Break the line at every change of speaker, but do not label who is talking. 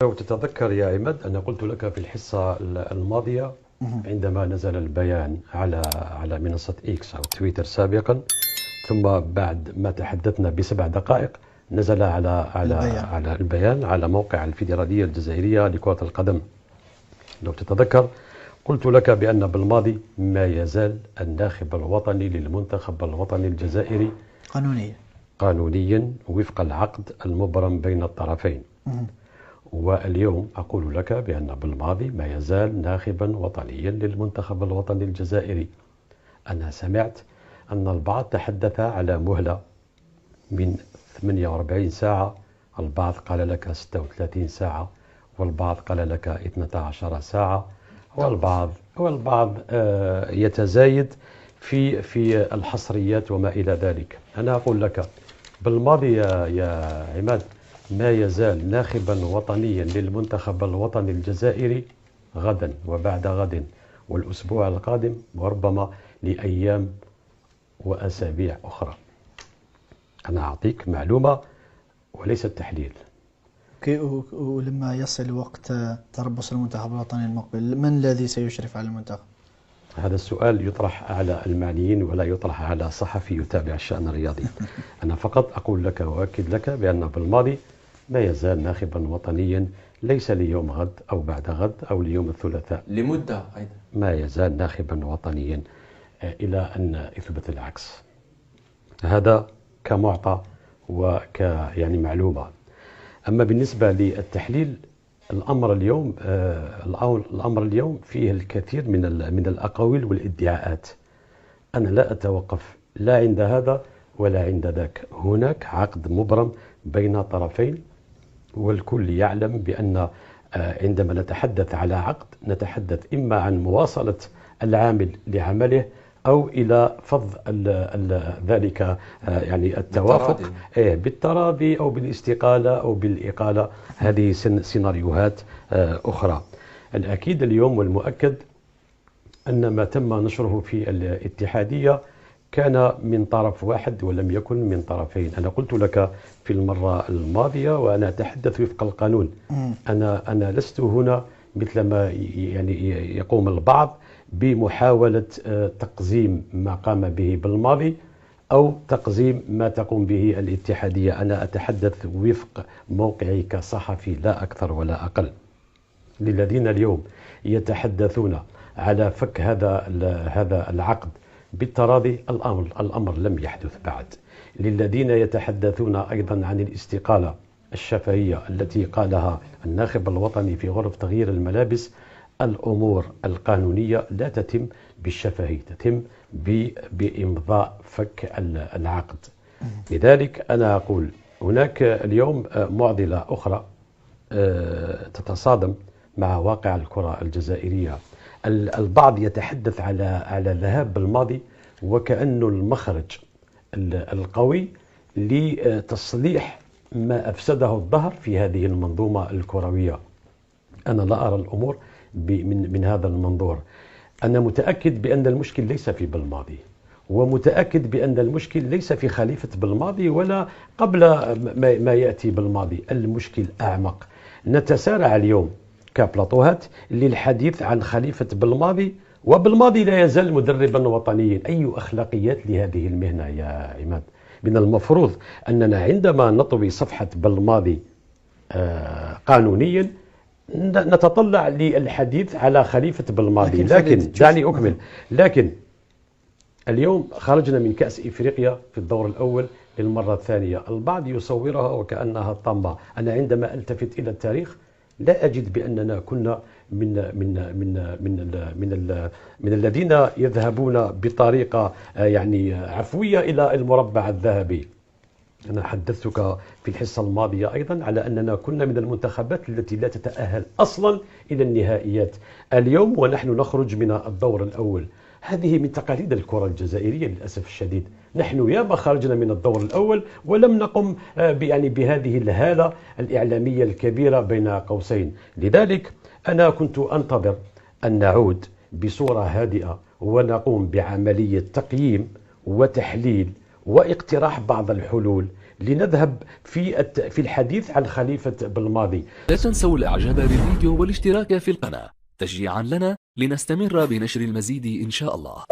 لو تتذكر يا عماد، أنا قلت لك في الحصة الماضية عندما نزل البيان على منصة إكس أو تويتر سابقا، ثم بعد ما تحدثنا ب7 دقائق نزل على البيان على موقع الفيدرالية الجزائرية لكرة القدم. لو تتذكر قلت لك بأن بالماضي ما يزال الناخب الوطني للمنتخب الوطني الجزائري قانونيا وفق العقد المبرم بين الطرفين. واليوم أقول لك بأن بالماضي ما يزال ناخبا وطنيا للمنتخب الوطني الجزائري. أنا سمعت أن البعض تحدث على مهلة من 48 ساعة، البعض قال لك 36 ساعة، والبعض قال لك 12 ساعة، والبعض يتزايد في الحصريات وما إلى ذلك. أنا أقول لك بالماضي يا عماد ما يزال ناخبا وطنيا للمنتخب الوطني الجزائري غدا وبعد غد والأسبوع القادم وربما لأيام وأسابيع أخرى. أنا أعطيك معلومة وليس تحليل.
ولما يصل وقت تربص المنتخب الوطني المقبل، من الذي سيشرف على المنتخب؟
هذا السؤال يطرح على المعنيين ولا يطرح على صحفي يتابع الشأن الرياضي. أنا فقط أقول لك وأكد لك بأن بالماضي ما يزال ناخبا وطنيا، ليس ليوم غد أو بعد غد أو ليوم الثلاثاء،
لمدة أيضا
ما يزال ناخبا وطنيا إلى أن يثبت العكس. هذا كمعطى يعني معلومة. أما بالنسبة للتحليل، الأمر اليوم فيه الكثير من الأقاويل والادعاءات. أنا لا أتوقف لا عند هذا ولا عند ذاك. هناك عقد مبرم بين طرفين، والكل يعلم بأن عندما نتحدث على عقد نتحدث إما عن مواصلة العامل لعمله أو إلى فض ذلك، يعني التوافق بالتراضي أو بالاستقالة أو بالإقالة. هذه سيناريوهات أخرى. الأكيد اليوم والمؤكد أن ما تم نشره في الاتحادية كان من طرف واحد ولم يكن من طرفين. أنا قلت لك في المرة الماضية وأنا أتحدث وفق القانون، أنا لست هنا مثل ما يعني يقوم البعض بمحاولة تقزيم ما قام به بالماضي أو تقزيم ما تقوم به الاتحادية. أنا أتحدث وفق موقعي كصحفي لا أكثر ولا أقل. للذين اليوم يتحدثون على فك هذا العقد بالتراضي، الأمر لم يحدث بعد. للذين يتحدثون أيضا عن الاستقالة الشفهية التي قالها الناخب الوطني في غرف تغيير الملابس، الأمور القانونية لا تتم بالشفهي، تتم بإمضاء فك العقد. لذلك أنا أقول هناك اليوم معضلة أخرى تتصادم مع واقع الكرة الجزائرية. البعض يتحدث على الذهاب بالماضي وكأنه المخرج القوي لتصليح ما أفسده الظهر في هذه المنظومة الكروية. أنا لا أرى الأمور من هذا المنظور. أنا متأكد بأن المشكل ليس في بالماضي، ومتأكد بأن المشكل ليس في خليفة بالماضي ولا قبل ما يأتي بالماضي. المشكل أعمق. نتسارع اليوم كبلاطوهات للحديث عن خليفة بالماضي، وبالماضي لا يزال مدربا وطنيا. أي أخلاقيات لهذه المهنة يا عماد؟ من المفروض أننا عندما نطوي صفحة بالماضي قانونيا نتطلع للحديث على خليفة بالماضي. لكن دعني أكمل. لكن اليوم خرجنا من كأس إفريقيا في الدور الأول للمرة الثانية. البعض يصورها وكأنها طامة. أنا عندما ألتفت إلى التاريخ لا أجد بأننا كنا من الذين يذهبون بطريقة يعني عفوية إلى المربع الذهبي. أنا حدثتك في الحصة الماضية أيضا على أننا كنا من المنتخبات التي لا تتأهل أصلا إلى النهائيات. اليوم ونحن نخرج من الدور الأول. هذه من تقاليد الكرة الجزائرية للأسف الشديد. نحن ياما خرجنا من الدور الأول ولم نقم يعني بهذه الهالة الإعلامية الكبيرة بين قوسين. لذلك أنا كنت أنتظر أن نعود بصورة هادئة ونقوم بعملية تقييم وتحليل واقتراح بعض الحلول لنذهب في الحديث عن خليفة بن ماضي.
لا تنسوا الإعجاب بالفيديو والاشتراك في القناة تشجيعا لنا لنستمر بنشر المزيد إن شاء الله.